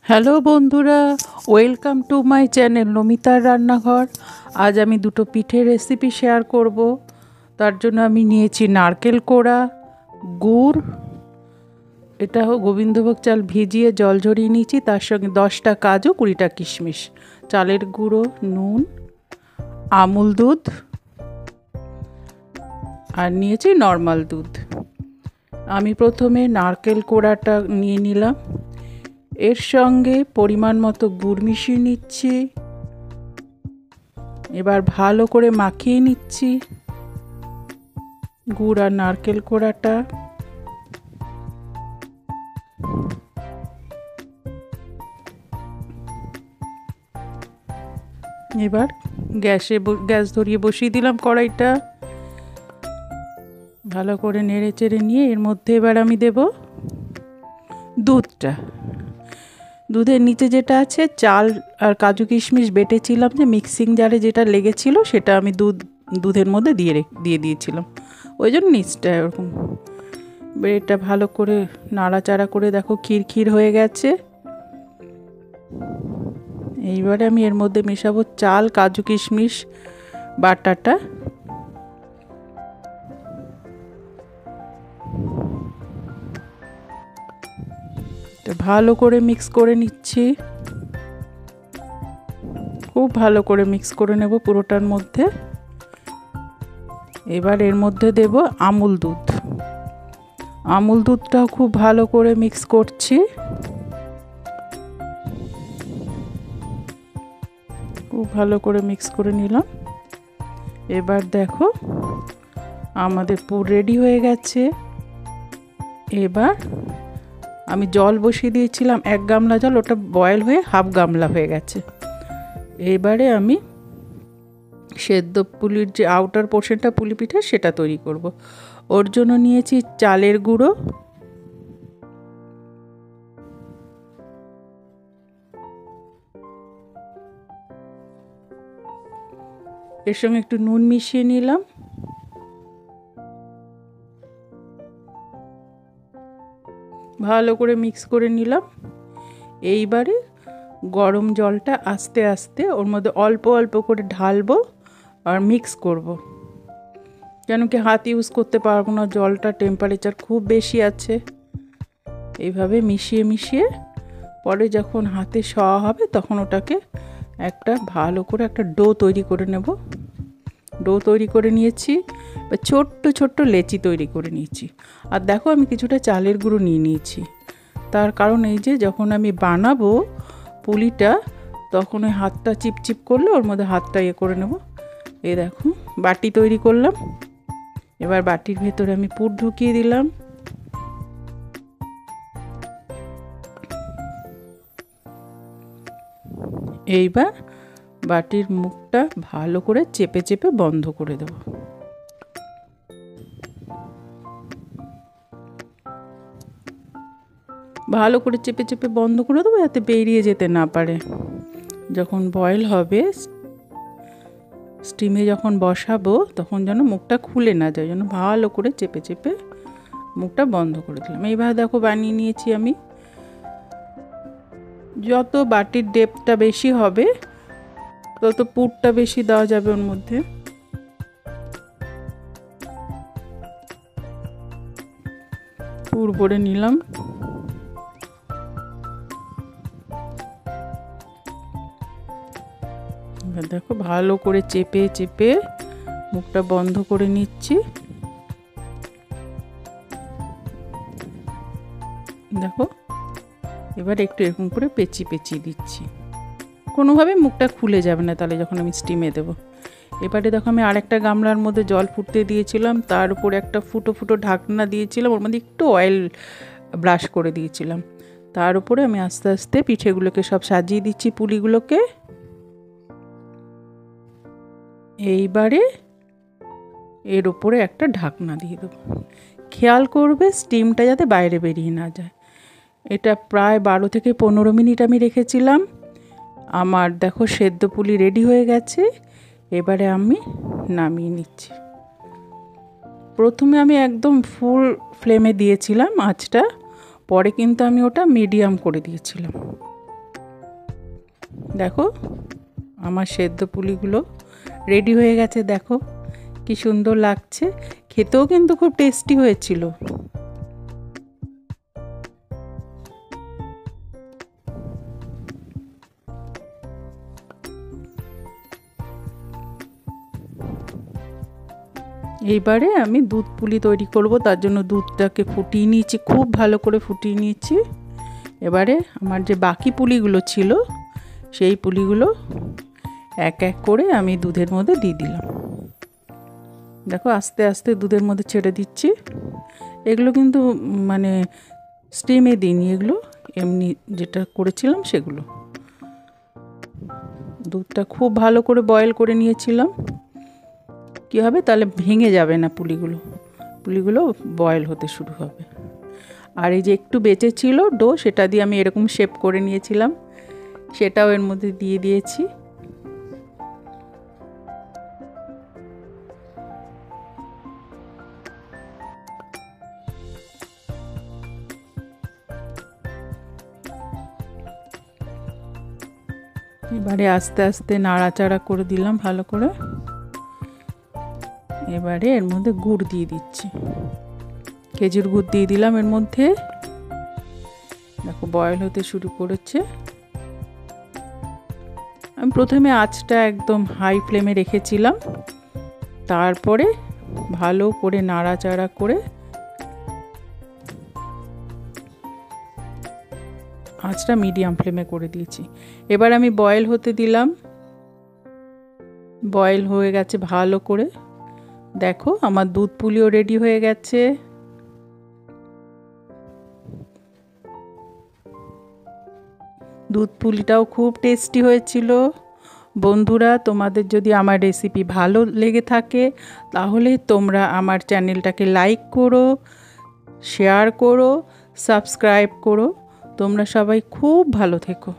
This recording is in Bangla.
হ্যালো বন্ধুরা, ওয়েলকাম টু মাই চ্যানেল নমিতার রান্নাঘর। আজ আমি দুটো পিঠের রেসিপি শেয়ার করব। তার জন্য আমি নিয়েছি নারকেল কোড়া, গুড়, এটা গোবিন্দভোগ চাল ভিজিয়ে জল ঝরিয়ে নিয়েছি, তার সঙ্গে 10টা কাজু, 20টা কিশমিশ, চালের গুঁড়ো, নুন, আমুল দুধ আর নিয়েছি নর্মাল দুধ। আমি প্রথমে নারকেল কোড়াটা নিয়ে নিলাম, এর সঙ্গে পরিমাণ মতো গুড় মিশিয়ে নিচ্ছি। এবার ভালো করে মাখিয়ে নিচ্ছি গুড় আর নারকেল কোড়াটা। এবার গ্যাস ধরিয়ে বসিয়ে দিলাম কড়াইটা। ভালো করে নেড়ে চেড়ে নিয়ে এর মধ্যে এবার আমি দেব দুধটা। দুধের নিচে যেটা আছে চাল আর কাজু কিশমিশ বেটেছিলাম, যে মিক্সিং জারে যেটা লেগেছিল সেটা আমি দুধের মধ্যে দিয়ে দিয়েছিলাম, ওই জন্য নিচটা এরকম। এটা ভালো করে নাড়াচাড়া করে দেখো ক্ষীর হয়ে গেছে। এইবারে আমি এর মধ্যে মেশাবো চাল, কাজু কিশমিশ বাটাটা। ভালো করে মিক্স করে নিচ্ছি, খুব ভালো করে মিক্স করে নেব পুরোটার মধ্যে। এবার এর মধ্যে দেব আমুল দুধ। আমুল দুধটাও খুব ভালো করে মিক্স করছি, খুব ভালো করে মিক্স করে নিলাম। এবার দেখো আমাদের পুর রেডি হয়ে গেছে। এবার আমি জল বসিয়ে দিয়েছিলাম 1 গামলা জল, ওটা বয়েল হয়ে 1/2 গামলা হয়ে গেছে। এবারে আমি সেদ্ধ পুলির যে আউটার পোর্শনটা পুলি পিঠে সেটা তৈরি করব। ওর জন্য নিয়েছি চালের গুঁড়ো, এর সঙ্গে একটু নুন মিশিয়ে নিলাম। ভালো করে মিক্স করে নিলাম। এইবারে গরম জলটা আস্তে আস্তে ওর মধ্যে অল্প অল্প করে ঢালবো আর মিক্স করব, কেন কি হাত ইউজ করতে পারবো না, জলটা টেম্পারেচার খুব বেশি আছে। এইভাবে মিশিয়ে মিশিয়ে পরে যখন হাতে সওয়া হবে তখন ওটাকে একটা ভালো করে একটা ডো তৈরি করে নেব। ডো তৈরি করে নিয়েছি, ছোট্ট ছোট্ট লেচি তৈরি করে নিয়েছি। আর দেখো আমি কিছুটা চালের গুঁড়ো নিয়ে নিয়েছি, তার কারণ এই যে যখন আমি বানাবো পুলিটা তখন ওই হাতটা চিপচিপ করলে ওর মধ্যে হাতটা করে নেব। এই দেখো বাটি তৈরি করলাম। এবার বাটির ভেতরে আমি পুর ঢুকিয়ে দিলাম। এইবার বাটির মুখটা ভালো করে চেপে চেপে বন্ধ করে দেব। ভালো করে চেপে চেপে বন্ধ করে দেবো যাতে বেরিয়ে যেতে না পারে। যখন বয়েল হবে, স্টিমে যখন বসাবো তখন যেন মুখটা খুলে না যায়, যেন ভালো করে চেপে চেপে মুখটা বন্ধ করে দিলাম। এইভাবে দেখো বানিয়ে নিয়েছি আমি। যত বাটির ডেপটা বেশি হবে তত পুরটা বেশি দেওয়া যাবে ওর মধ্যে। পুর ভরে নিলাম। দেখো ভালো করে চেপে চেপে মুখটা বন্ধ করে নিচ্ছি। দেখো এবার একটু এরকম করে পেঁচিয়ে দিচ্ছি, কোনোভাবে মুখটা খুলে যাবে না তাহলে যখন আমি স্টিমে দেবো। এবারে দেখো আমি আরেকটা গামলার মধ্যে জল ফুটতে দিয়েছিলাম, তার উপর একটা ফুটো ফুটো ঢাকনা দিয়েছিলাম, ওর মধ্যে একটু অয়েল ব্রাশ করে দিয়েছিলাম। তার উপরে আমি আস্তে আস্তে পিঠেগুলোকে সব সাজিয়ে দিচ্ছি, পুলিগুলোকে। এইবারে এর উপরে একটা ঢাকনা দিয়ে দেবো। খেয়াল করবে স্টিমটা যাতে বাইরে বেরিয়ে না যায়। এটা প্রায় 12 থেকে 15 মিনিট আমি রেখেছিলাম। আমার দেখো সেদ্ধ পুলি রেডি হয়ে গেছে। এবারে আমি নামিয়ে নিচ্ছি। প্রথমে আমি একদম ফুল ফ্লেমে দিয়েছিলাম আঁচটা, পরে কিন্তু আমি ওটা মিডিয়াম করে দিয়েছিলাম। দেখো আমার সেদ্ধ পুলিগুলো রেডি হয়ে গেছে। দেখো কি সুন্দর লাগছে, খেতেও কিন্তু খুব টেস্টি হয়েছিল। এইবারে আমি দুধ পুলি তৈরি করব, তার জন্য দুধটাকে ফুটিয়ে নিয়েছি, খুব ভালো করে ফুটিয়ে নিয়েছি। এবারে আমার যে বাকি পুলিগুলো ছিল সেই পুলিগুলো এক এক করে আমি দুধের মধ্যে দিয়ে দিলাম। দেখো আস্তে আস্তে দুধের মধ্যে ছেড়ে দিচ্ছি। এগুলো কিন্তু মানে স্টিমে দিইনি, এগুলো এমনি যেটা করেছিলাম সেগুলো। দুধটা খুব ভালো করে বয়েল করে নিয়েছিলাম। কী হবে, তাহলে ভেঙে যাবে না পুলিগুলো বয়েল হতে শুরু হবে। আর এই যে একটু বেঁচে ছিল ডো, সেটা দিয়ে আমি এরকম শেপ করে নিয়েছিলাম, সেটাও এর মধ্যে দিয়ে দিয়েছি। এবারে আস্তে আস্তে নাড়াচাড়া করে দিলাম ভালো করে। এবারে এর মধ্যে গুড় দিয়ে দিচ্ছি, খেজুর গুড় দিয়ে দিলাম এর মধ্যে। দেখো বয়েল হতে শুরু করেছে। আমি প্রথমে আঁচটা একদম হাই ফ্লেমে রেখেছিলাম, তারপরে ভালো করে নাড়াচাড়া করে আঁচটা মিডিয়াম ফ্লেমে করে দিয়েছি। এবার আমি বয়েল হতে দিলাম, বয়েল হয়ে গেছে ভালো করে। দেখো আমার দুধ পুলিও রেডি হয়ে গেছে। দুধ পুলিটাও খুব টেস্টি হয়েছিল। বন্ধুরা, তোমাদের যদি আমার রেসিপি ভালো লেগে থাকে তাহলে তোমরা আমার চ্যানেলটাকে লাইক করো, শেয়ার করো, সাবস্ক্রাইব করো। তোমরা সবাই খুব ভালো থেকো।